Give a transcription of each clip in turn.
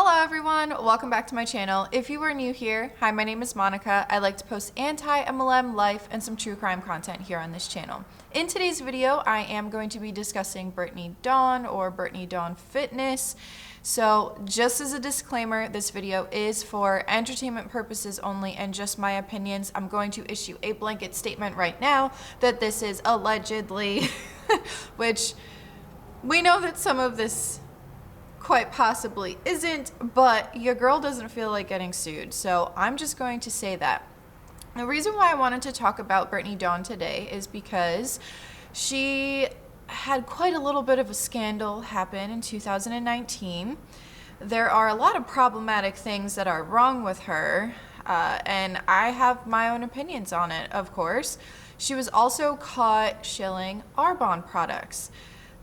Hello everyone, welcome back to my channel. If you are new here, hi, my name is Monica. I like to post anti-MLM life and some true crime content here on this channel. In today's video, I am going to be discussing Brittany Dawn or Brittany Dawn Fitness. So just as a disclaimer, this video is for entertainment purposes only and just my opinions. I'm going to issue a blanket statement right now that this is allegedly, which we know that some of this quite possibly isn't, but your girl doesn't feel like getting sued, so I'm just going to say that. The reason why I wanted to talk about Brittany Dawn today is because she had quite a little bit of a scandal happen in 2019. There are a lot of problematic things that are wrong with her, and I have my own opinions on it, of course. She was also caught shilling Arbonne products.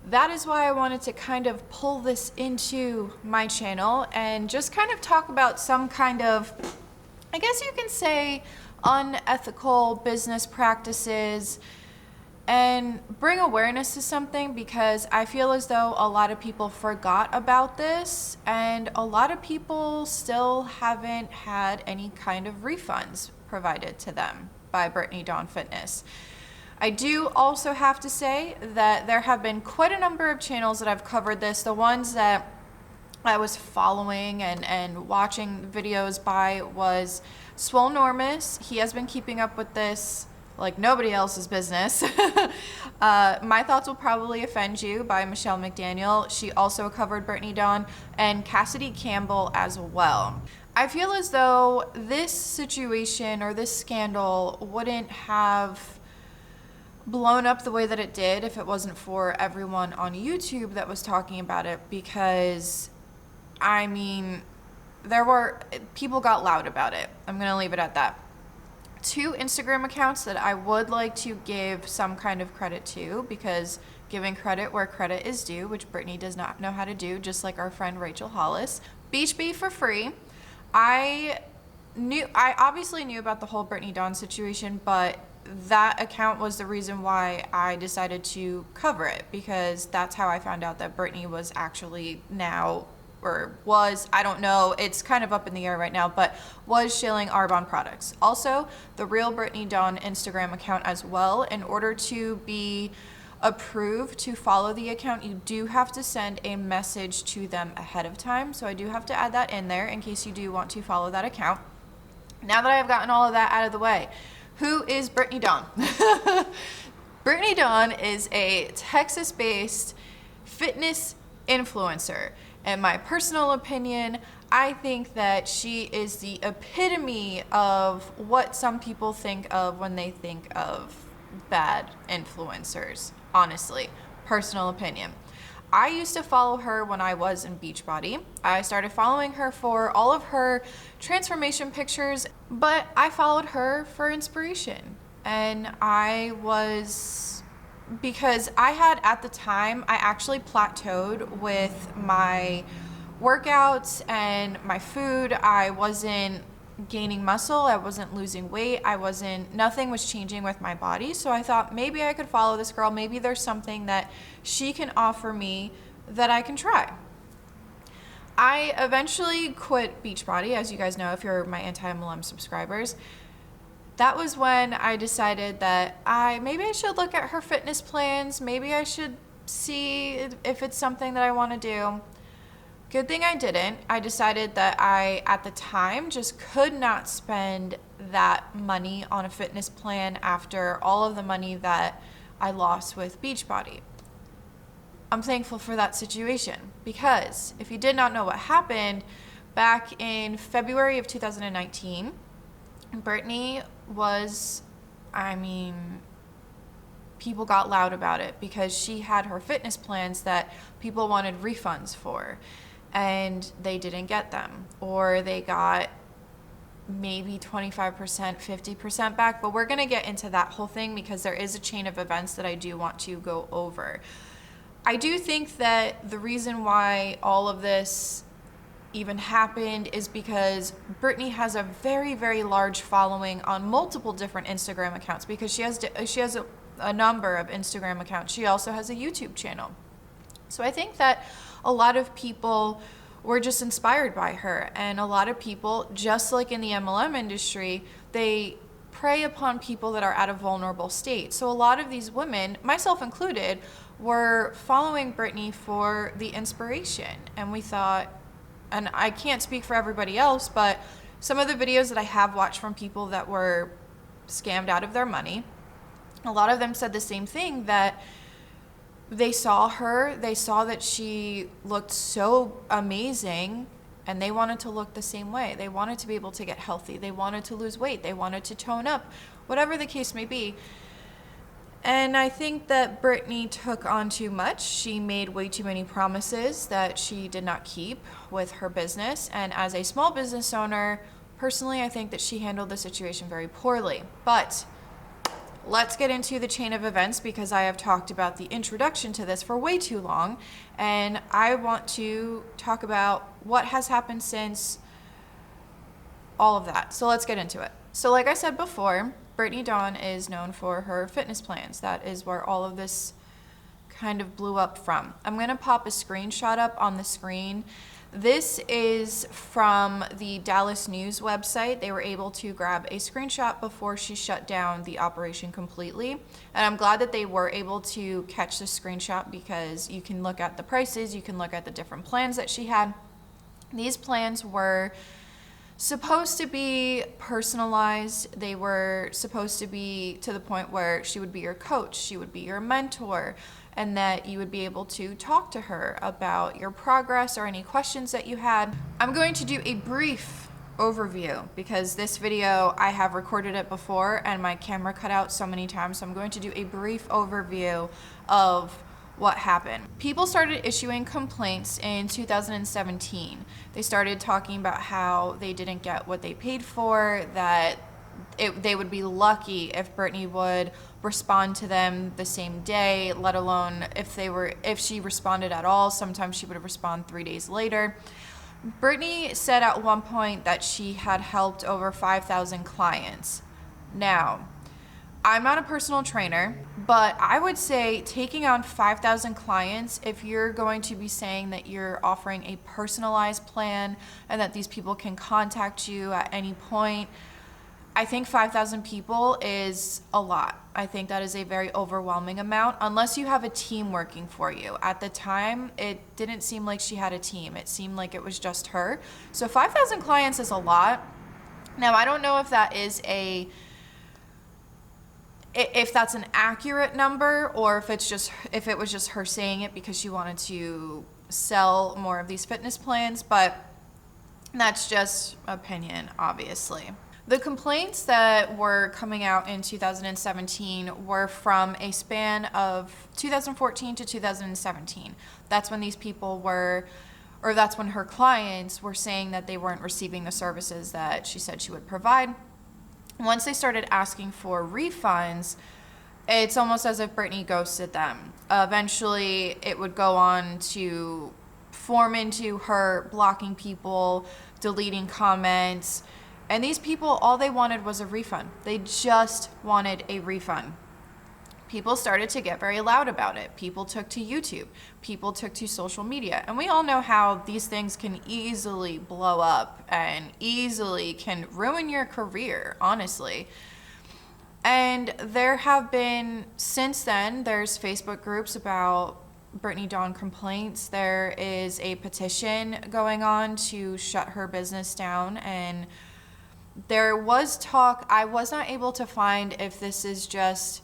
That is why I wanted to kind of pull this into my channel and just kind of talk about some kind of, I guess you can say, unethical business practices and bring awareness to something, because I feel as though a lot of people forgot about this and a lot of people still haven't had any kind of refunds provided to them by Brittany Dawn Fitness. I do also have to say that there have been quite a number of channels that I've covered this. The ones that I was following and watching videos by was Swolenormous. He has been keeping up with this like nobody else's business. My Thoughts Will Probably Offend You by Michelle McDaniel. She also covered Brittany Dawn, and Cassady Campbell as well. I feel as though this situation or this scandal wouldn't have blown up the way that it did if it wasn't for everyone on YouTube that was talking about it, because I mean, people got loud about it. I'm gonna leave it at that. Two Instagram accounts that I would like to give some kind of credit to, because giving credit where credit is due, which Brittany does not know how to do, just like our friend Rachel Hollis. Beach Bee for Free. I obviously knew about the whole Brittany Dawn situation, but that account was the reason why I decided to cover it, because that's how I found out that Brittany was actually now, or was, I don't know, it's kind of up in the air right now, but was shilling Arbonne products. Also, the real Brittany Dawn Instagram account as well. In order to be approved to follow the account, you do have to send a message to them ahead of time. So I do have to add that in there in case you do want to follow that account. Now that I've gotten all of that out of the way, who is Brittany Dawn? Brittany Dawn is a Texas-based fitness influencer. In my personal opinion, I think that she is the epitome of what some people think of when they think of bad influencers. Honestly, personal opinion. I used to follow her when I was in Beachbody. I started following her for all of her transformation pictures, but I followed her for inspiration. And because I had, at the time, I actually plateaued with my workouts and my food. I wasn't gaining muscle, I wasn't losing weight, nothing was changing with my body. So I thought maybe I could follow this girl. Maybe there's something that she can offer me that I can try. I eventually quit Beachbody, as you guys know if you're my anti-MLM subscribers. That was when I decided that maybe I should look at her fitness plans. Maybe I should see if it's something that I want to do. Good thing I didn't. I decided that I, at the time, just could not spend that money on a fitness plan after all of the money that I lost with Beachbody. I'm thankful for that situation, because if you did not know what happened, back in February of 2019, Brittany was, people got loud about it because she had her fitness plans that people wanted refunds for, and they didn't get them, or they got maybe 25%, 50% back. But we're going to get into that whole thing because there is a chain of events that I do want to go over. I do think that the reason why all of this even happened is because Brittany has a very, very large following on multiple different Instagram accounts, because she has a number of Instagram accounts. She also has a YouTube channel. So I think that a lot of people were just inspired by her. And a lot of people, just like in the MLM industry, they prey upon people that are at a vulnerable state. So a lot of these women, myself included, were following Brittany for the inspiration. And we thought, and I can't speak for everybody else, but some of the videos that I have watched from people that were scammed out of their money, a lot of them said the same thing, that they saw her, they saw that she looked so amazing, and they wanted to look the same way. They wanted to be able to get healthy. They wanted to lose weight. They wanted to tone up, whatever the case may be. And I think that Brittany took on too much. She made way too many promises that she did not keep with her business. And as a small business owner, personally, I think that she handled the situation very poorly. But let's get into the chain of events, because I have talked about the introduction to this for way too long, and I want to talk about what has happened since all of that. So let's get into it. So like I said before, Brittany Dawn is known for her fitness plans. That is where all of this kind of blew up from. I'm going to pop a screenshot up on the screen. This is from the Dallas News website. They were able to grab a screenshot before she shut down the operation completely. And I'm glad that they were able to catch the screenshot, because you can look at the prices, you can look at the different plans that she had. These plans were supposed to be personalized. They were supposed to be to the point where she would be your coach, she would be your mentor, and that you would be able to talk to her about your progress or any questions that you had. I'm going to do a brief overview, because this video, I have recorded it before and my camera cut out so many times, so I'm going to do a brief overview of what happened. People started issuing complaints in 2017. They started talking about how they didn't get what they paid for, that they would be lucky if Brittany would respond to them the same day, let alone if she responded at all. Sometimes she would respond 3 days later. Brittany said at one point that she had helped over 5,000 clients. Now, I'm not a personal trainer, but I would say taking on 5,000 clients, if you're going to be saying that you're offering a personalized plan and that these people can contact you at any point, I think 5,000 people is a lot. I think that is a very overwhelming amount, unless you have a team working for you. At the time, it didn't seem like she had a team. It seemed like it was just her. So 5,000 clients is a lot. Now, I don't know if that is if that's an accurate number, or if it was just her saying it because she wanted to sell more of these fitness plans, but that's just opinion, obviously. The complaints that were coming out in 2017 were from a span of 2014 to 2017. That's when these people that's when her clients were saying that they weren't receiving the services that she said she would provide. Once they started asking for refunds, it's almost as if Brittany ghosted them. Eventually, it would go on to form into her blocking people, deleting comments. And these people, all they wanted was a refund. They just wanted a refund. People started to get very loud about it. People took to YouTube. People took to social media. And we all know how these things can easily blow up and easily can ruin your career, honestly. And there have been, since then, there's Facebook groups about Brittany Dawn complaints. There is a petition going on to shut her business down, and there was talk. I was not able to find if this is just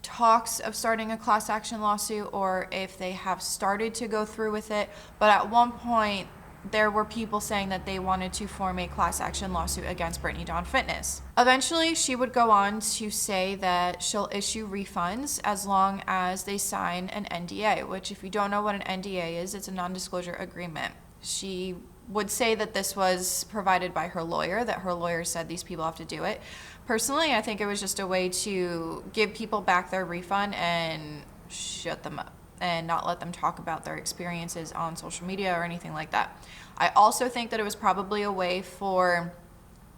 talks of starting a class action lawsuit or if they have started to go through with it. But at one point, there were people saying that they wanted to form a class action lawsuit against Brittany Dawn Fitness. Eventually, she would go on to say that she'll issue refunds as long as they sign an NDA, which, if you don't know what an NDA is, it's a non-disclosure agreement. She would say that this was provided by her lawyer, that her lawyer said these people have to do it. Personally, I think it was just a way to give people back their refund and shut them up and not let them talk about their experiences on social media or anything like that. I also think that it was probably a way for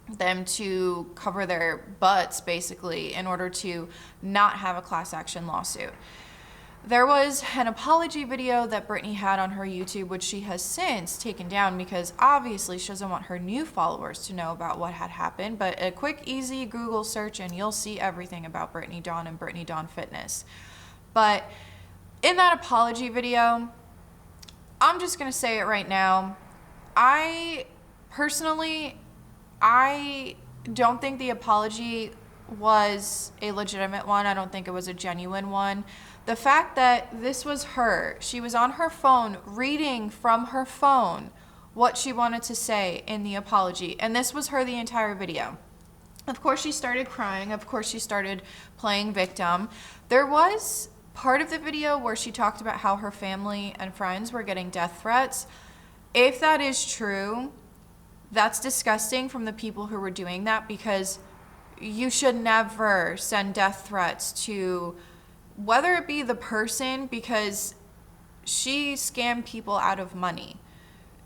them to cover their butts, basically, in order to not have a class action lawsuit. There was an apology video that Brittany had on her YouTube, which she has since taken down because obviously she doesn't want her new followers to know about what had happened. But a quick, easy Google search and you'll see everything about Brittany Dawn and Brittany Dawn Fitness. But in that apology video, I'm just going to say it right now. I don't think the apology was a legitimate one. I don't think it was a genuine one. The fact that this was her, she was on her phone reading from her phone what she wanted to say in the apology, and this was her the entire video. Of course she started crying, of course she started playing victim. There was part of the video where she talked about how her family and friends were getting death threats. If that is true, that's disgusting from the people who were doing that, because you should never send death threats to, whether it be the person, because she scammed people out of money.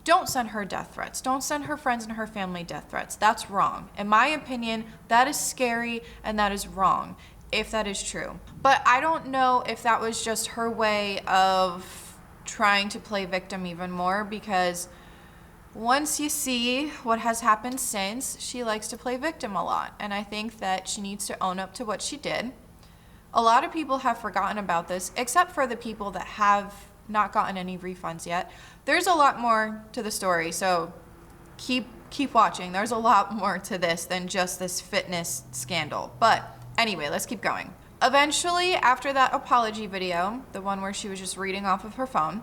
Don't send her death threats. Don't send her friends and her family death threats. That's wrong. In my opinion, that is scary and that is wrong, if that is true. But I don't know if that was just her way of trying to play victim even more, because once you see what has happened since, she likes to play victim a lot. And I think that she needs to own up to what she did. A lot of people have forgotten about this, except for the people that have not gotten any refunds yet. There's a lot more to the story, so keep watching. There's a lot more to this than just this fitness scandal. But anyway, let's keep going. Eventually, after that apology video, the one where she was just reading off of her phone,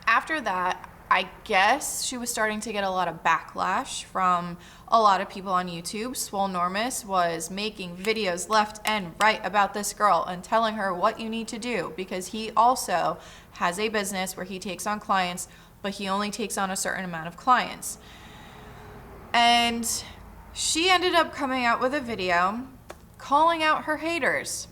after that, I guess she was starting to get a lot of backlash from a lot of people on YouTube. Swolenormous was making videos left and right about this girl and telling her what you need to do, because he also has a business where he takes on clients, but he only takes on a certain amount of clients. And she ended up coming out with a video calling out her haters.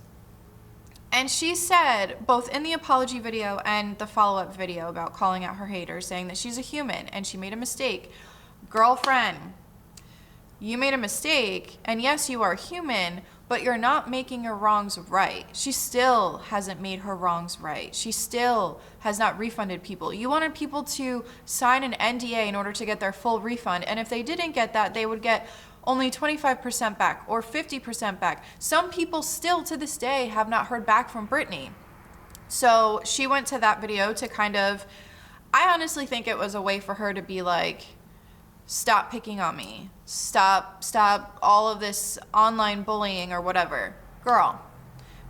And she said, both in the apology video and the follow-up video about calling out her haters, saying that she's a human and she made a mistake. Girlfriend, you made a mistake, and yes, you are human, but you're not making your wrongs right. She still hasn't made her wrongs right. She still has not refunded people. You wanted people to sign an NDA in order to get their full refund, and if they didn't get that, they would get only 25% back or 50% back. Some people still to this day have not heard back from Brittany. So she went to that video to kind of, I honestly think it was a way for her to be like, stop picking on me. Stop all of this online bullying or whatever. Girl,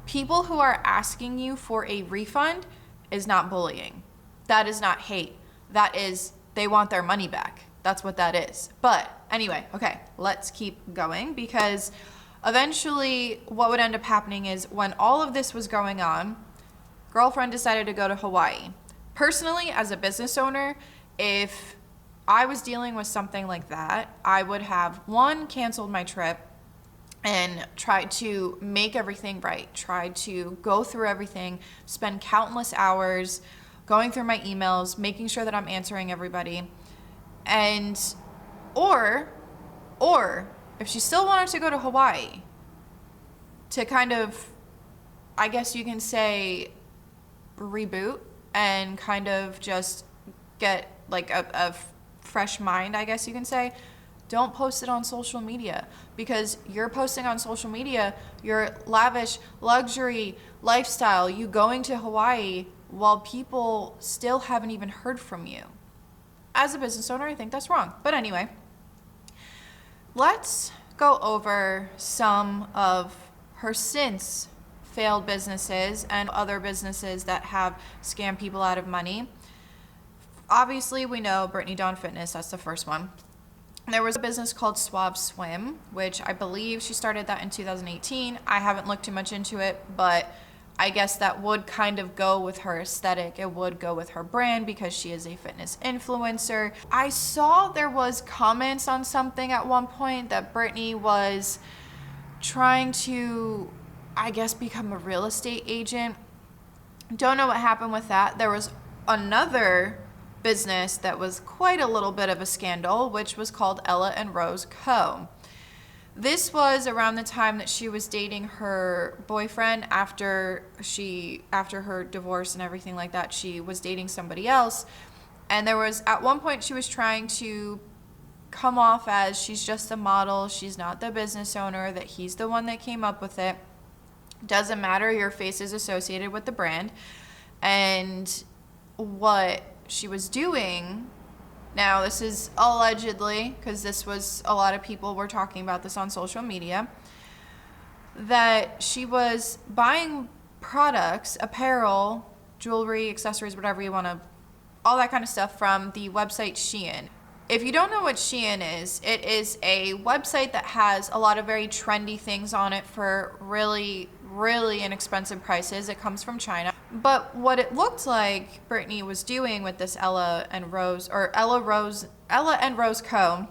people who are asking you for a refund is not bullying. That is not hate. That is, they want their money back. That's what that is. But anyway, okay, let's keep going, because eventually what would end up happening is when all of this was going on, girlfriend decided to go to Hawaii. Personally, as a business owner, if I was dealing with something like that, I would have, one, canceled my trip and tried to make everything right, tried to go through everything, spend countless hours going through my emails, making sure that I'm answering everybody. And or if she still wanted to go to Hawaii to kind of, I guess you can say, reboot and kind of just get like a fresh mind, I guess you can say, don't post it on social media, because you're posting on social media your lavish luxury lifestyle, you going to Hawaii, while people still haven't even heard from you. As a business owner, I think that's wrong. But anyway, let's go over some of her since failed businesses and other businesses that have scammed people out of money. Obviously, we know Brittany Dawn Fitness, that's the first one. There was a business called Suave Swim, which I believe she started that in 2018. I haven't looked too much into it, but I guess that would kind of go with her aesthetic. It would go with her brand because she is a fitness influencer. I saw there was comments on something at one point that Brittany was trying to, I guess, become a real estate agent. Don't know what happened with that. There was another business that was quite a little bit of a scandal, which was called Ella and Rose Co. This was around the time that she was dating her boyfriend after her divorce and everything like that. She was dating somebody else. And there was, at one point, she was trying to come off as she's just a model, she's not the business owner, that he's the one that came up with it. Doesn't matter, your face is associated with the brand. And what she was doing, now this is allegedly, because this was, a lot of people were talking about this on social media, that she was buying products, apparel, jewelry, accessories, whatever you want to, all that kind of stuff from the website Shion. If you don't know what Shion is, it is a website that has a lot of very trendy things on it for really, really inexpensive prices. It comes from China. But what it looked like Brittany was doing with this Ella and Rose Co.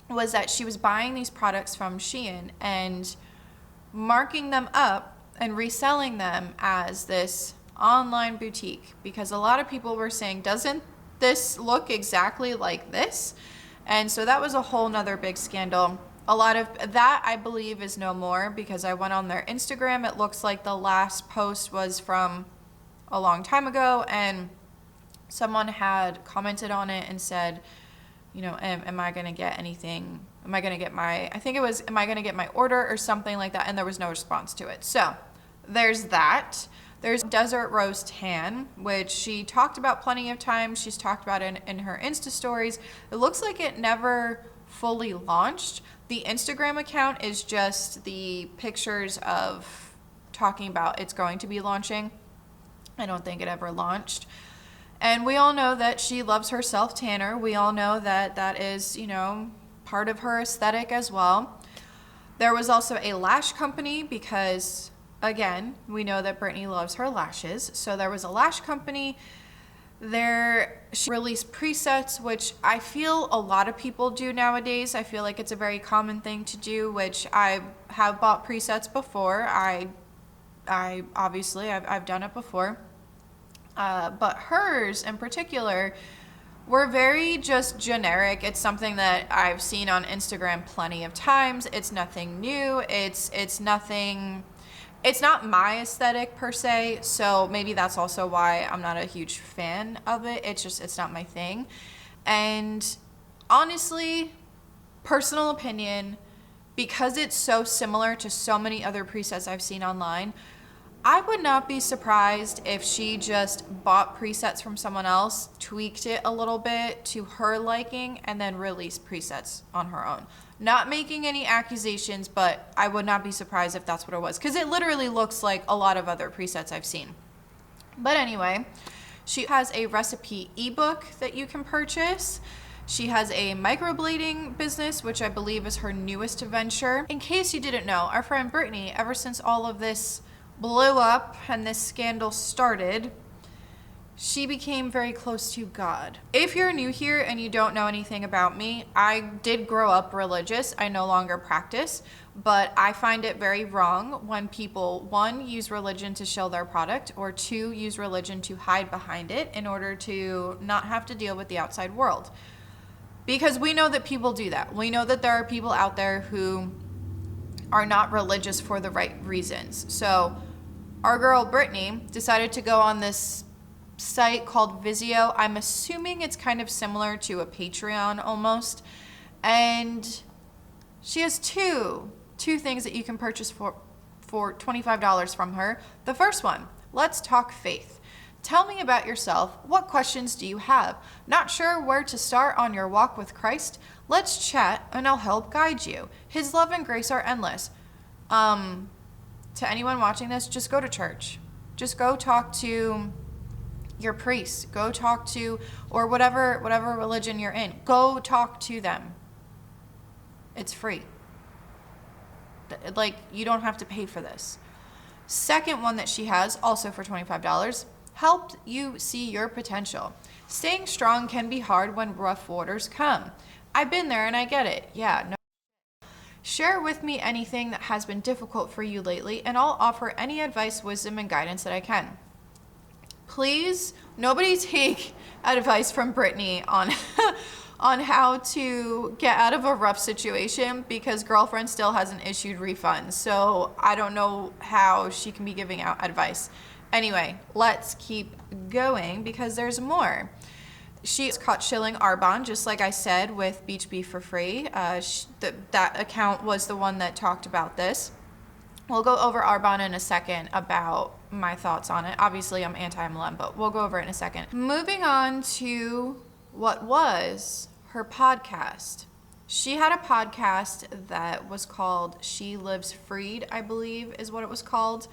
was that she was buying these products from Shion and marking them up and reselling them as this online boutique, because a lot of people were saying, doesn't this look exactly like this? And so that was a whole nother big scandal. A lot of that, I believe, is no more, because I went on their Instagram. It looks like the last post was from a long time ago, and someone had commented on it and said, you know, am I going to get anything? Am I going to get my, I think it was, am I going to get my order or something like that? And there was no response to it. So there's that. There's Desert Rose Tan, which she talked about plenty of times. She's talked about it in her Insta stories. It looks like it never fully launched. The Instagram account is just the pictures of talking about it's going to be launching. I don't think it ever launched. And we all know that she loves her self-tanner. We all know that that is, you know, part of her aesthetic as well. There was also a lash company because, again, we know that Brittany loves her lashes. So there was a lash company there. She released presets, which I feel a lot of people do nowadays. I feel like it's a very common thing to do, which I have bought presets before. I obviously, I've done it before. But hers in particular were very just generic. It's something that I've seen on Instagram plenty of times. It's nothing new. It's nothing, it's not my aesthetic per se. So maybe that's also why I'm not a huge fan of it. It's just, it's not my thing. And honestly, personal opinion, because it's so similar to so many other presets I've seen online, I would not be surprised if she just bought presets from someone else, tweaked it a little bit to her liking, and then released presets on her own. Not making any accusations, but I would not be surprised if that's what it was, because it literally looks like a lot of other presets I've seen. But anyway, she has a recipe ebook that you can purchase. She has a microblading business, which I believe is her newest venture. In case you didn't know, our friend Brittany, ever since all of this blew up and this scandal started, she became very close to God. If you're new here and you don't know anything about me, I did grow up religious. I no longer practice, but I find it very wrong when people, one, use religion to shill their product, or two, use religion to hide behind it in order to not have to deal with the outside world. Because we know that people do that. We know that there are people out there who are not religious for the right reasons. So our girl Brittany decided to go on this site called Vizio. I'm assuming it's kind of similar to a Patreon almost. And she has two things that you can purchase for $25 from her. The first one, Let's Talk Faith. Tell me about yourself. What questions do you have? Not sure where to start on your walk with Christ? Let's chat and I'll help guide you. His love and grace are endless. To anyone watching this, just go to church. Just go talk to your priest. Go talk to, or whatever religion you're in. Go talk to them. It's free. Like, you don't have to pay for this. Second one that she has, also for $25, helped you see your potential. Staying strong can be hard when rough waters come. I've been there and I get it. Yeah, no. Share with me anything that has been difficult for you lately, and I'll offer any advice, wisdom, and guidance that I can. Please, nobody take advice from Brittany on on how to get out of a rough situation because girlfriend still hasn't issued refunds. So I don't know how she can be giving out advice. Anyway, let's keep going because there's more. She's caught shilling Arbonne, just like I said, with Beach Beef for Free. That account was the one that talked about this. We'll go over Arbonne in a second about my thoughts on it. Obviously, I'm anti-MLM, but we'll go over it in a second. Moving on to what was her podcast. She had a podcast that was called She Lives Freed, I believe is what it was called.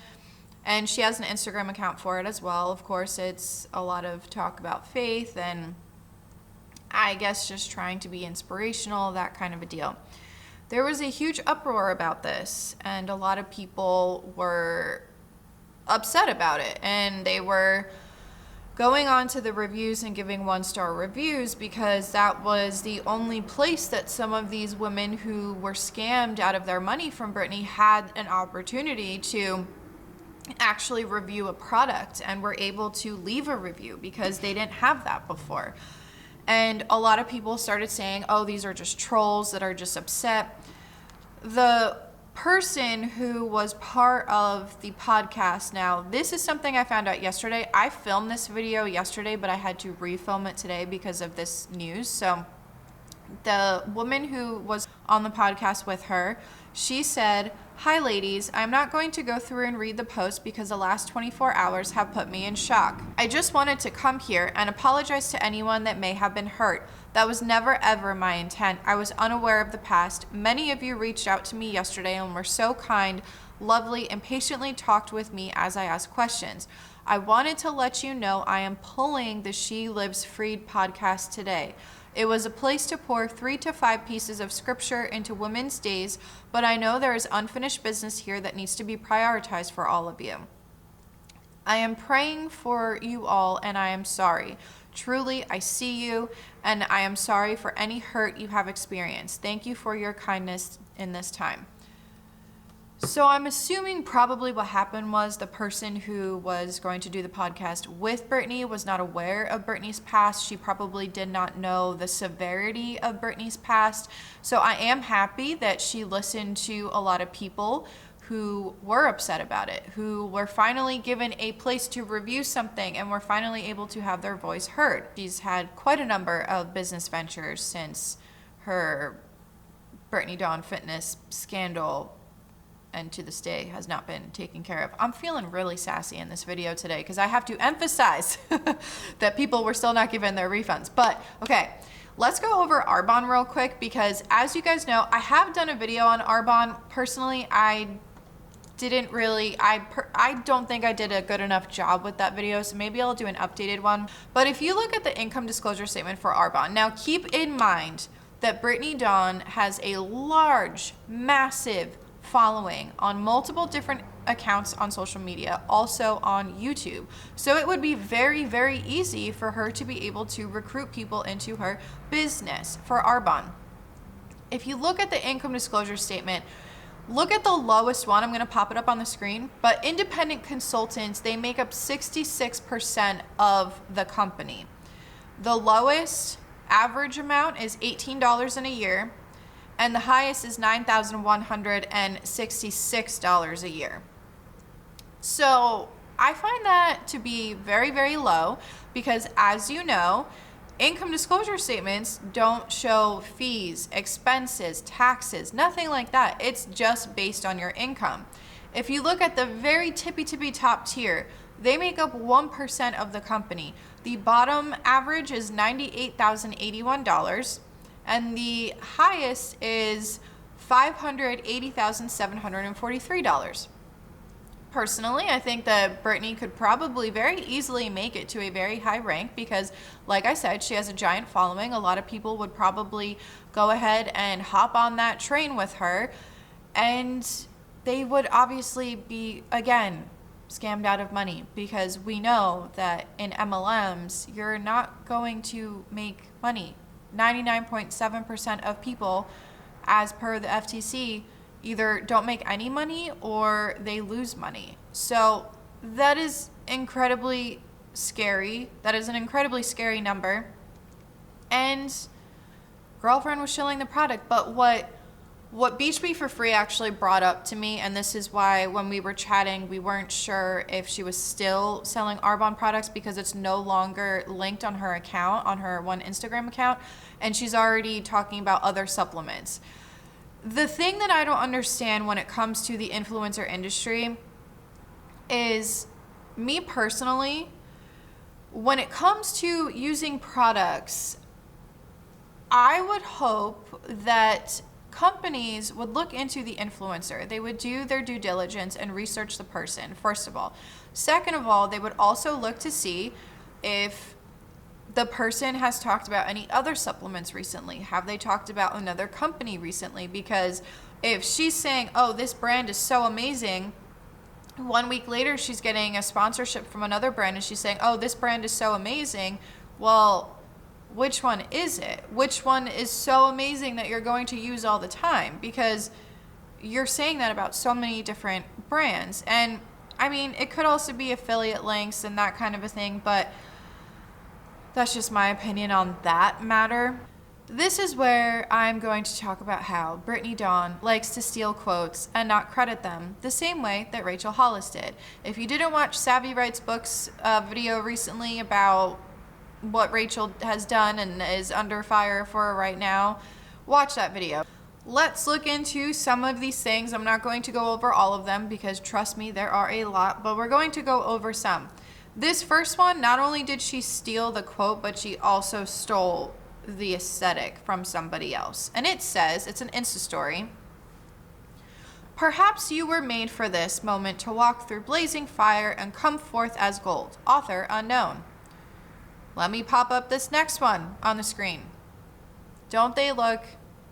And she has an Instagram account for it as well. Of course, it's a lot of talk about faith and I guess just trying to be inspirational, that kind of a deal. There was a huge uproar about this, and a lot of people were upset about it. And they were going on to the reviews and giving 1-star reviews because that was the only place that some of these women who were scammed out of their money from Brittany had an opportunity to actually review a product and were able to leave a review because they didn't have that before. And a lot of people started saying, oh, these are just trolls that are just upset. The person who was part of the podcast, now this is something I found out yesterday. I filmed this video yesterday, but I had to refilm it today because of this news. So the woman who was on the podcast with her, she said, "Hi ladies, I'm not going to go through and read the post because the last 24 hours have put me in shock. I just wanted to come here and apologize to anyone that may have been hurt. That was never ever my intent. I was unaware of the past. Many of you reached out to me yesterday and were so kind, lovely, and patiently talked with me as I asked questions. I wanted to let you know I am pulling the She Lives Freed podcast today. It was a place to pour 3 to 5 pieces of scripture into women's days, but I know there is unfinished business here that needs to be prioritized for all of you. I am praying for you all and I am sorry. Truly, I see you and I am sorry for any hurt you have experienced. Thank you for your kindness in this time." So I'm assuming probably what happened was the person who was going to do the podcast with Brittany was not aware of Brittany's past. She probably did not know the severity of Brittany's past. So I am happy that she listened to a lot of people who were upset about it, who were finally given a place to review something and were finally able to have their voice heard. She's had quite a number of business ventures since her Brittany Dawn fitness scandal, and to this day has not been taken care of. I'm feeling really sassy in this video today because I have to emphasize that people were still not given their refunds. But okay, let's go over Arbonne real quick because as you guys know, I have done a video on Arbonne. Personally, I don't think I did a good enough job with that video, so maybe I'll do an updated one. But if you look at the income disclosure statement for Arbonne, now keep in mind that Brittany Dawn has a large, massive following on multiple different accounts on social media, also on YouTube. So it would be very, very easy for her to be able to recruit people into her business for Arbonne. If you look at the income disclosure statement, look at the lowest one. I'm going to pop it up on the screen. But independent consultants, they make up 66% of the company. The lowest average amount is $18 in a year. And the highest is $9,166 a year. So I find that to be very, very low because as you know, income disclosure statements don't show fees, expenses, taxes, nothing like that. It's just based on your income. If you look at the very tippy top tier, they make up 1% of the company. The bottom average is $98,081. And the highest is $580,743. Personally, I think that Brittany could probably very easily make it to a very high rank because, like I said, she has a giant following. A lot of people would probably go ahead and hop on that train with her, and they would obviously be, again, scammed out of money because we know that in MLMs, you're not going to make money. 99.7% of people, as per the FTC, either don't make any money or they lose money. So that is incredibly scary. That is an incredibly scary number. And girlfriend was shilling the product. But what Beach Me for Free actually brought up to me, and this is why when we were chatting, we weren't sure if she was still selling Arbonne products because it's no longer linked on her account, on her one Instagram account, and she's already talking about other supplements. The thing that I don't understand when it comes to the influencer industry is, me personally, when it comes to using products, I would hope that companies would look into the influencer. They would do their due diligence and research the person, first of all. Second of all, they would also look to see if the person has talked about any other supplements recently. Have they talked about another company recently? Because if she's saying, oh, this brand is so amazing, 1 week later she's getting a sponsorship from another brand and she's saying, oh, this brand is so amazing. Well, which one is it? Which one is so amazing that you're going to use all the time? Because you're saying that about so many different brands. And I mean, it could also be affiliate links and that kind of a thing, but that's just my opinion on that matter. This is where I'm going to talk about how Brittany Dawn likes to steal quotes and not credit them the same way that Rachel Hollis did. If you didn't watch Savy Writes Books video recently about what Rachel has done and is under fire for right now, watch that video. Let's look into some of these things. I'm not going to go over all of them because trust me, there are a lot, but we're going to go over some. This first one, not only did she steal the quote, but she also stole the aesthetic from somebody else. And it says, it's an Insta story, "Perhaps you were made for this moment to walk through blazing fire and come forth as gold. Author unknown." Let me pop up this next one on the screen. Don't they look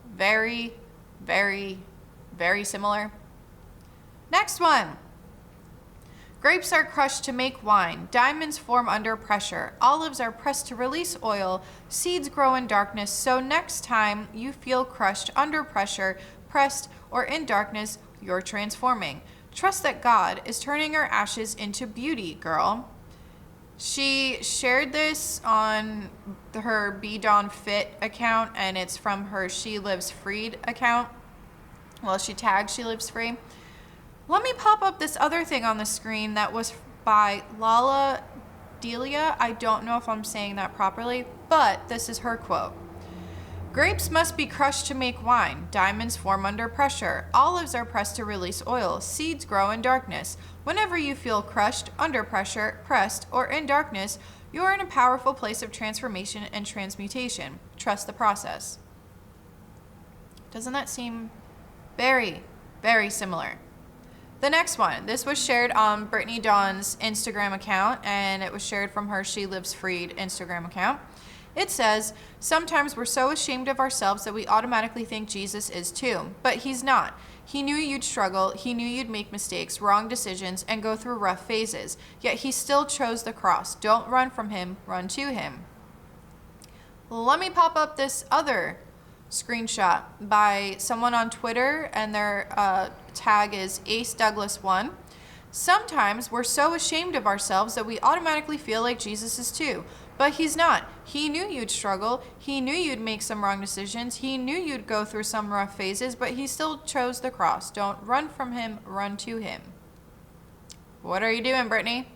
very, very, very similar? Next one. "Grapes are crushed to make wine. Diamonds form under pressure. Olives are pressed to release oil. Seeds grow in darkness. So next time you feel crushed under pressure, pressed, or in darkness, you're transforming. Trust that God is turning your ashes into beauty, girl." She shared this on her Be Dawn Fit account, and it's from her She Lives Freed account. Well, she tagged She Lives Free. Let me pop up this other thing on the screen that was by Lala Delia. I don't know if I'm saying that properly, but this is her quote. "Grapes must be crushed to make wine. Diamonds form under pressure. Olives are pressed to release oil. Seeds grow in darkness. Whenever you feel crushed, under pressure, pressed, or in darkness, you are in a powerful place of transformation and transmutation. Trust the process." Doesn't that seem very, very similar? The next one, this was shared on Brittany Dawn's Instagram account, and it was shared from her She Lives Freed Instagram account. It says, "Sometimes we're so ashamed of ourselves that we automatically think Jesus is too, but he's not. He knew you'd struggle, he knew you'd make mistakes, wrong decisions, and go through rough phases, yet he still chose the cross. Don't run from him, run to him." Let me pop up this other screenshot by someone on Twitter, and their tag is Ace Douglas 1. "Sometimes we're so ashamed of ourselves that we automatically feel like Jesus is too. But he's not. He knew you'd struggle. He knew you'd make some wrong decisions. He knew you'd go through some rough phases, but he still chose the cross. Don't run from him, run to him." What are you doing, Brittany?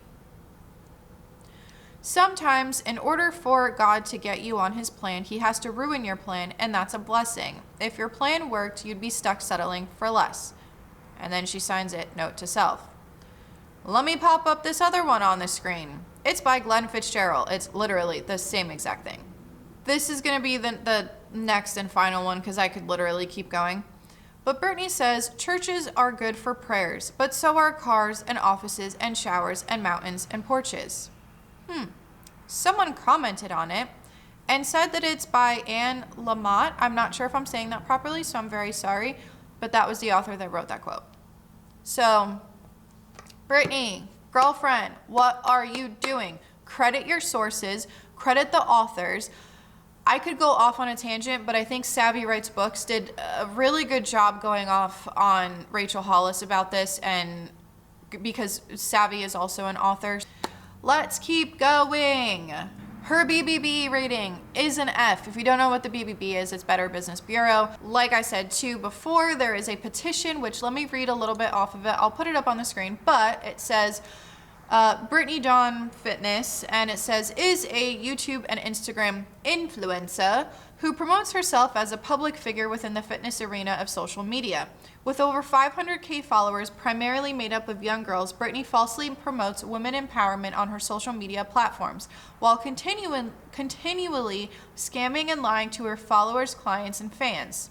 "Sometimes, in order for God to get you on his plan, he has to ruin your plan, and that's a blessing. If your plan worked, you'd be stuck settling for less." And then she signs it, "Note to self." Let me pop up this other one on the screen. It's by Glenn Fitzgerald. It's literally the same exact thing. This is going to be the next and final one because I could literally keep going. But Brittany says, "Churches are good for prayers, but so are cars and offices and showers and mountains and porches." Someone commented on it and said that it's by Anne Lamott. I'm not sure if I'm saying that properly, so I'm very sorry, but that was the author that wrote that quote. So, Brittany, girlfriend, what are you doing? Credit your sources, credit the authors. I could go off on a tangent, but I think Savy Writes Books did a really good job going off on Rachel Hollis about this, and because Savy is also an author. Let's keep going. Her BBB rating is an F. If you don't know what the BBB is, it's Better Business Bureau. Like I said too before, there is a petition, which let me read a little bit off of it. I'll put it up on the screen, but it says Brittany Dawn Fitness, and it says, is a YouTube and Instagram influencer who promotes herself as a public figure within the fitness arena of social media. With over 500K followers, primarily made up of young girls, Brittany falsely promotes women empowerment on her social media platforms, while continually scamming and lying to her followers, clients, and fans.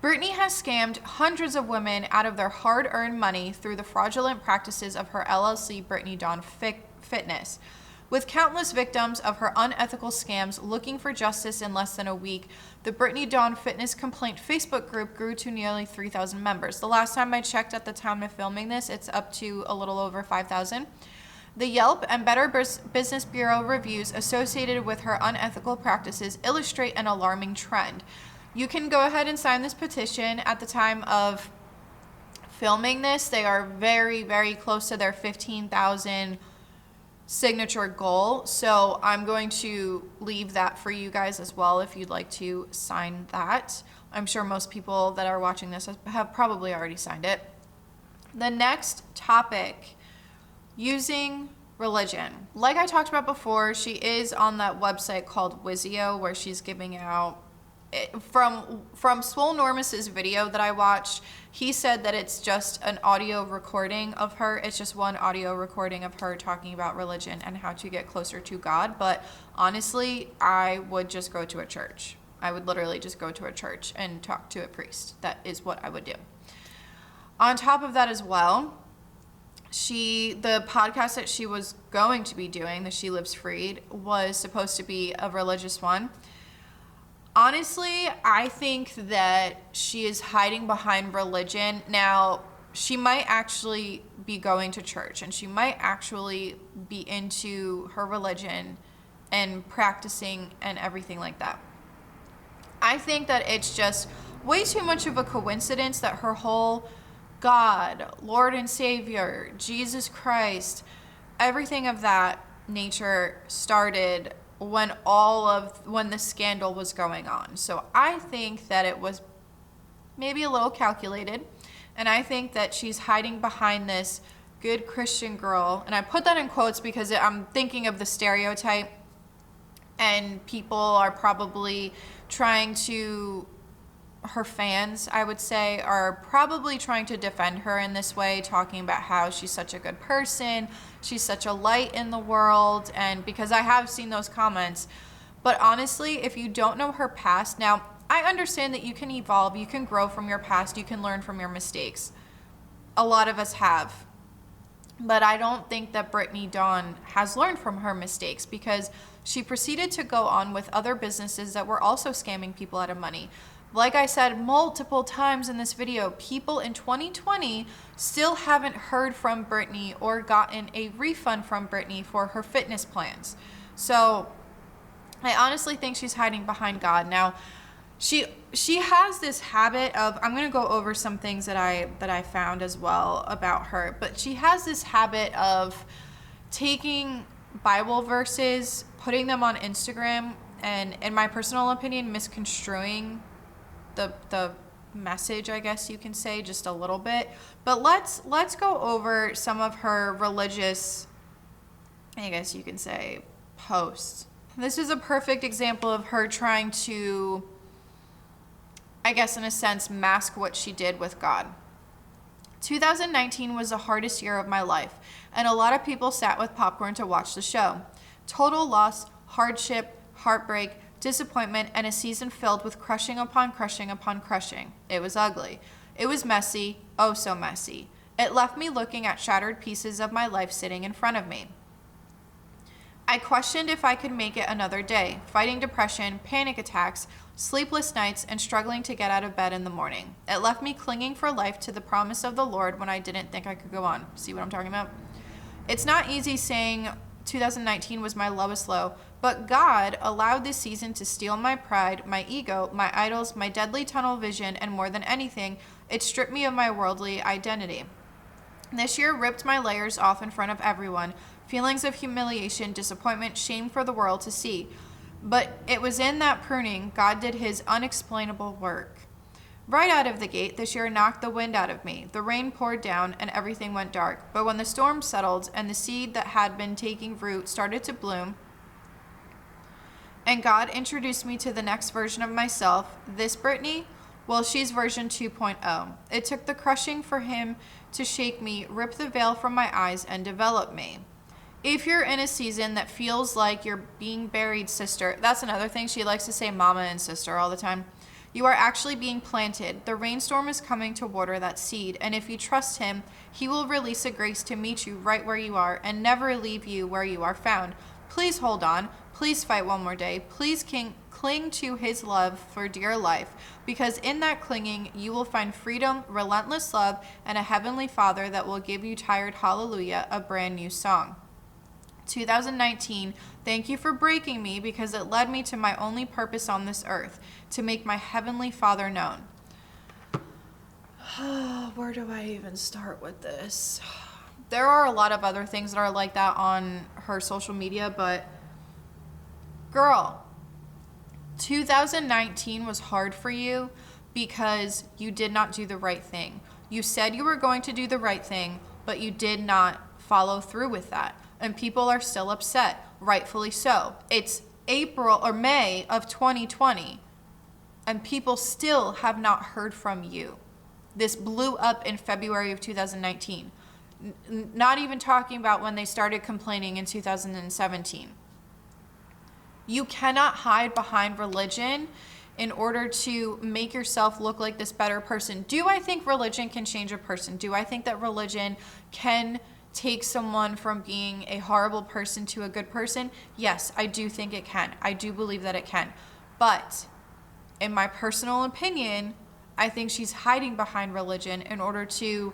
Brittany has scammed hundreds of women out of their hard-earned money through the fraudulent practices of her LLC, Brittany Dawn Fitness. With countless victims of her unethical scams looking for justice in less than a week, the Brittany Dawn Fitness Complaint Facebook group grew to nearly 3,000 members. The last time I checked at the time of filming this, it's up to a little over 5,000. The Yelp and Better Business Bureau reviews associated with her unethical practices illustrate an alarming trend. You can go ahead and sign this petition. At the time of filming this, they are very, very close to their 15,000 signature goal. So I'm going to leave that for you guys as well if you'd like to sign that. I'm sure most people that are watching this have probably already signed it. The next topic, using religion. Like I talked about before, she is on that website called Wizio, where she's giving out from Swolenormous's video that I watched. He said that it's just an audio recording of her. It's just one audio recording of her talking about religion and how to get closer to God. But honestly, I would just go to a church. I would literally just go to a church and talk to a priest. That is what I would do. On top of that as well, the podcast that she was going to be doing, the She Lives Freed, was supposed to be a religious one. Honestly, I think that she is hiding behind religion. Now, she might actually be going to church, and she might actually be into her religion and practicing and everything like that. I think that it's just way too much of a coincidence that her whole God, Lord and Savior, Jesus Christ, everything of that nature started when the scandal was going on. So I think that it was maybe a little calculated, and I think that she's hiding behind this good Christian girl, and I put that in quotes because I'm thinking of the stereotype, and people are probably trying to, her fans, I would say, are probably trying to defend her in this way, talking about how she's such a good person, she's such a light in the world, and because I have seen those comments. But honestly, if you don't know her past, now, I understand that you can evolve, you can grow from your past, you can learn from your mistakes. A lot of us have. But I don't think that Brittany Dawn has learned from her mistakes, because she proceeded to go on with other businesses that were also scamming people out of money. Like I said multiple times in this video, people in 2020 still haven't heard from Brittany or gotten a refund from Brittany for her fitness plans. So I honestly think she's hiding behind God. Now, she has this habit of, I'm going to go over some things that I found as well about her, but she has this habit of taking Bible verses, putting them on Instagram, and in my personal opinion, misconstruing the message, I guess you can say, just a little bit. But let's go over some of her religious, I guess you can say, posts. This is a perfect example of her trying to, I guess in a sense, mask what she did with God. 2019 was the hardest year of my life, and a lot of people sat with popcorn to watch the show. Total loss, hardship, heartbreak, disappointment, and a season filled with crushing upon crushing upon crushing. It was ugly. It was messy, oh so messy. It left me looking at shattered pieces of my life sitting in front of me. I questioned if I could make it another day, fighting depression, panic attacks, sleepless nights, and struggling to get out of bed in the morning. It left me clinging for life to the promise of the Lord when I didn't think I could go on. See what I'm talking about? It's not easy saying 2019 was my lowest low, but God allowed this season to steal my pride, my ego, my idols, my deadly tunnel vision, and more than anything, it stripped me of my worldly identity. This year ripped my layers off in front of everyone, feelings of humiliation, disappointment, shame for the world to see. But it was in that pruning God did his unexplainable work. Right out of the gate, this year knocked the wind out of me. The rain poured down and everything went dark. But when the storm settled and the seed that had been taking root started to bloom, and God introduced me to the next version of myself, this Brittany, well, she's version 2.0. It took the crushing for him to shake me, rip the veil from my eyes, and develop me. If you're in a season that feels like you're being buried, sister, that's another thing. She likes to say mama and sister all the time. You are actually being planted. The rainstorm is coming to water that seed, and if you trust him, he will release a grace to meet you right where you are and never leave you where you are found. Please hold on. Please fight one more day. Please cling to his love for dear life, because in that clinging, you will find freedom, relentless love, and a heavenly Father that will give you tired hallelujah, a brand new song. 2019, thank you for breaking me, because it led me to my only purpose on this earth, to make my heavenly Father known. Where do I even start with this? There are a lot of other things that are like that on her social media, but girl, 2019 was hard for you because you did not do the right thing. You said you were going to do the right thing, but you did not follow through with that. And people are still upset, rightfully so. It's April or May of 2020, and people still have not heard from you. This blew up in February of 2019. Not even talking about when they started complaining in 2017. You cannot hide behind religion in order to make yourself look like this better person. Do I think religion can change a person? Do I think that religion can take someone from being a horrible person to a good person? Yes, I do think it can. I do believe that it can. But in my personal opinion, I think she's hiding behind religion in order to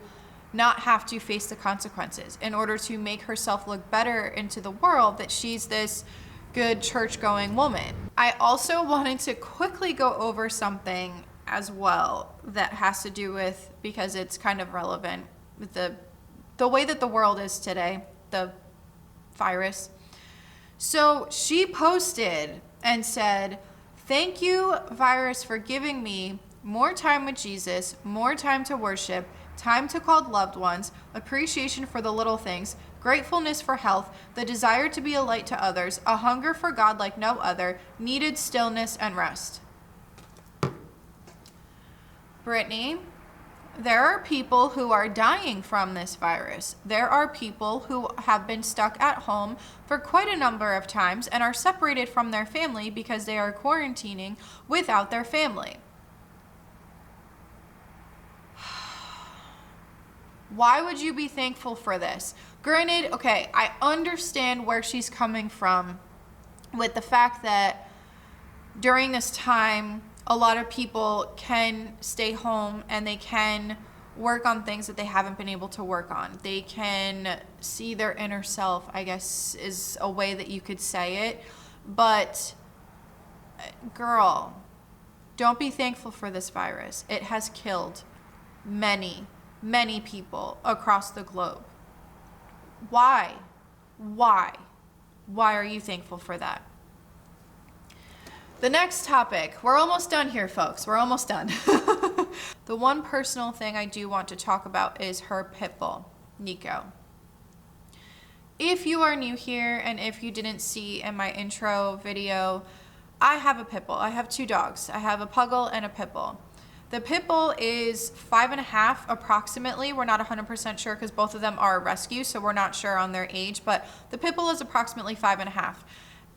not have to face the consequences, in order to make herself look better into the world that she's this good church-going woman. I also wanted to quickly go over something as well that has to do with, because it's kind of relevant with the way that the world is today, the virus. So she posted and said, "Thank you, virus, for giving me more time with Jesus, more time to worship, time to call loved ones, appreciation for the little things, gratefulness for health, the desire to be a light to others, a hunger for God like no other, needed stillness and rest." Brittany, there are people who are dying from this virus. There are people who have been stuck at home for quite a number of times and are separated from their family because they are quarantining without their family. Why would you be thankful for this? Granted, okay, I understand where she's coming from with the fact that during this time, a lot of people can stay home and they can work on things that they haven't been able to work on. They can see their inner self, I guess is a way that you could say it. But girl, don't be thankful for this virus. It has killed many people across the globe. Why? Why are you thankful for that? The next topic, we're almost done here, folks. We're almost done. The one personal thing I do want to talk about is her pit bull, Nico. If you are new here and if you didn't see in my intro video, I have a pit bull. I have two dogs. I have a puggle and a pit bull. The pit bull is 5.5 approximately. We're not 100% sure because both of them are a rescue, so we're not sure on their age, but the pit bull is approximately 5.5.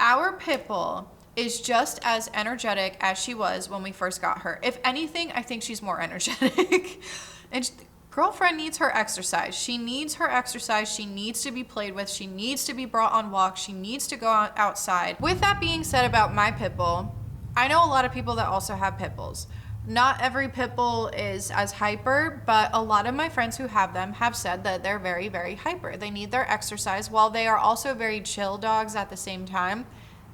Our pit bull is just as energetic as she was when we first got her. If anything, I think she's more energetic. And girlfriend needs her exercise. She needs her exercise. She needs to be played with. She needs to be brought on walks. She needs to go outside. With that being said about my pit bull, I know a lot of people that also have pit bulls. Not every pit bull is as hyper, but a lot of my friends who have them have said that they're very, very hyper. They need their exercise. While they are also very chill dogs at the same time,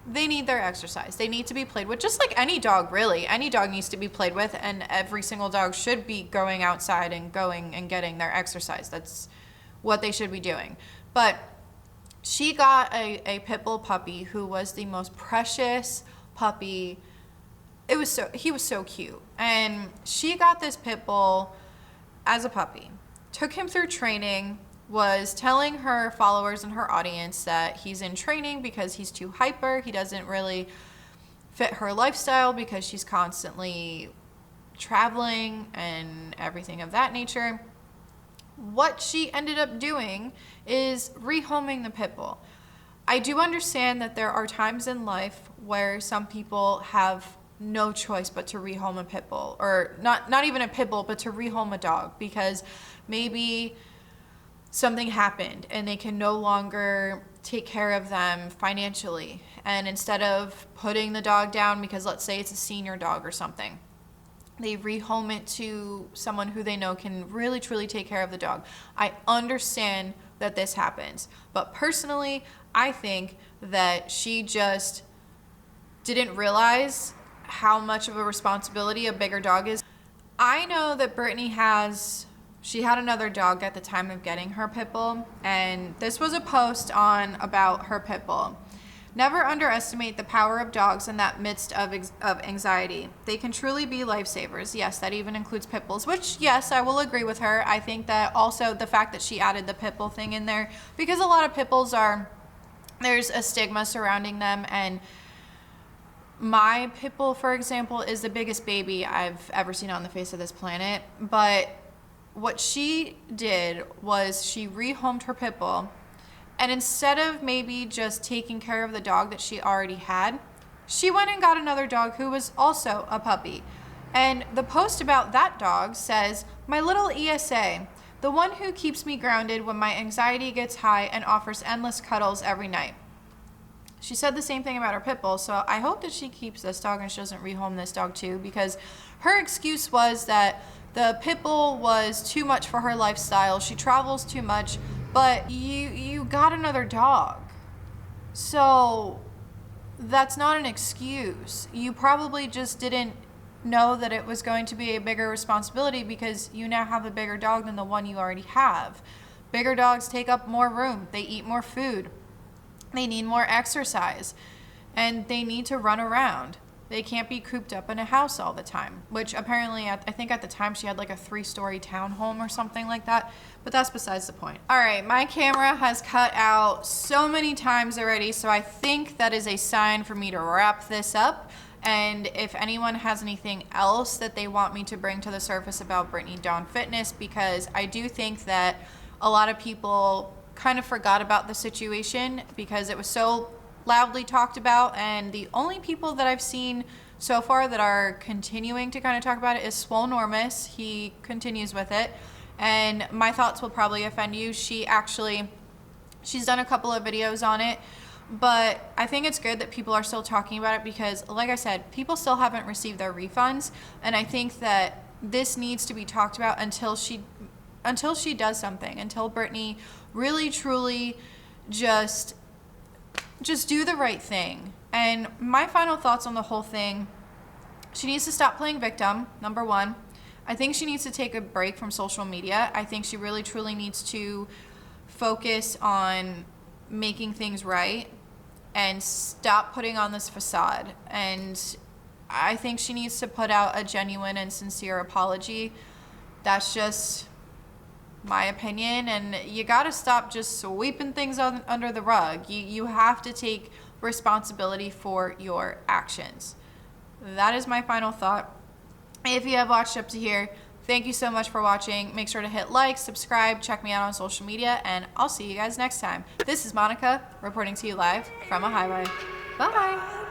they need their exercise. They need to be played with, just like any dog, really. Any dog needs to be played with, and every single dog should be going outside and going and getting their exercise. That's what they should be doing. But She got a pit bull puppy who was the most precious puppy. He was so cute. And she got this pit bull as a puppy, took him through training, was telling her followers and her audience that he's in training because he's too hyper. He doesn't really fit her lifestyle because she's constantly traveling and everything of that nature. What she ended up doing is rehoming the pit bull. I do understand that there are times in life where some people have no choice but to rehome a pit bull, or not even a pit bull, but to rehome a dog because maybe something happened and they can no longer take care of them financially. And instead of putting the dog down, because let's say it's a senior dog or something, they rehome it to someone who they know can really truly take care of the dog. I understand that this happens, but personally, I think that she just didn't realize how much of a responsibility a bigger dog is. I know that Brittany she had another dog at the time of getting her pit bull, and this was a post about her pit bull. Never underestimate the power of dogs in that midst of anxiety. They can truly be lifesavers. Yes, that even includes pit bulls, which, yes, I will agree with her. I think that also the fact that she added the pit bull thing in there, because a lot of pit bulls there's a stigma surrounding them, and my pit bull, for example, is the biggest baby I've ever seen on the face of this planet. But what she did was she rehomed her pit bull, and instead of maybe just taking care of the dog that she already had, she went and got another dog who was also a puppy. And the post about that dog says, "My little ESA, the one who keeps me grounded when my anxiety gets high and offers endless cuddles every night." She said the same thing about her pit bull, so I hope that she keeps this dog and she doesn't rehome this dog too, because her excuse was that the pit bull was too much for her lifestyle. She travels too much, but you got another dog. So that's not an excuse. You probably just didn't know that it was going to be a bigger responsibility because you now have a bigger dog than the one you already have. Bigger dogs take up more room. They eat more food. They need more exercise, and they need to run around. They can't be cooped up in a house all the time, which apparently I think at the time she had like a 3-story townhome or something like that, but that's besides the point. All right, my camera has cut out so many times already, so I think that is a sign for me to wrap this up. And if anyone has anything else that they want me to bring to the surface about Brittany Dawn Fitness, because I do think that a lot of people kind of forgot about the situation because it was so loudly talked about, and the only people that I've seen so far that are continuing to kind of talk about it is Swolenormous. He continues with it, and my thoughts will probably offend you. She's done a couple of videos on it, but I think it's good that people are still talking about it because, like I said, people still haven't received their refunds, and I think that this needs to be talked about until she does something, until Brittany really truly just do the right thing. And my final thoughts on the whole thing: she needs to stop playing victim, number one. I think she needs to take a break from social media. I think she really truly needs to focus on making things right and stop putting on this facade. And I think she needs to put out a genuine and sincere apology. That's just my opinion, and you got to stop just sweeping things under the rug. You have to take responsibility for your actions. That is my final thought. If you have watched up to here, thank you so much for watching. Make sure to hit like, subscribe, check me out on social media, and I'll see you guys next time. This is Monica reporting to you live from a highway. Bye.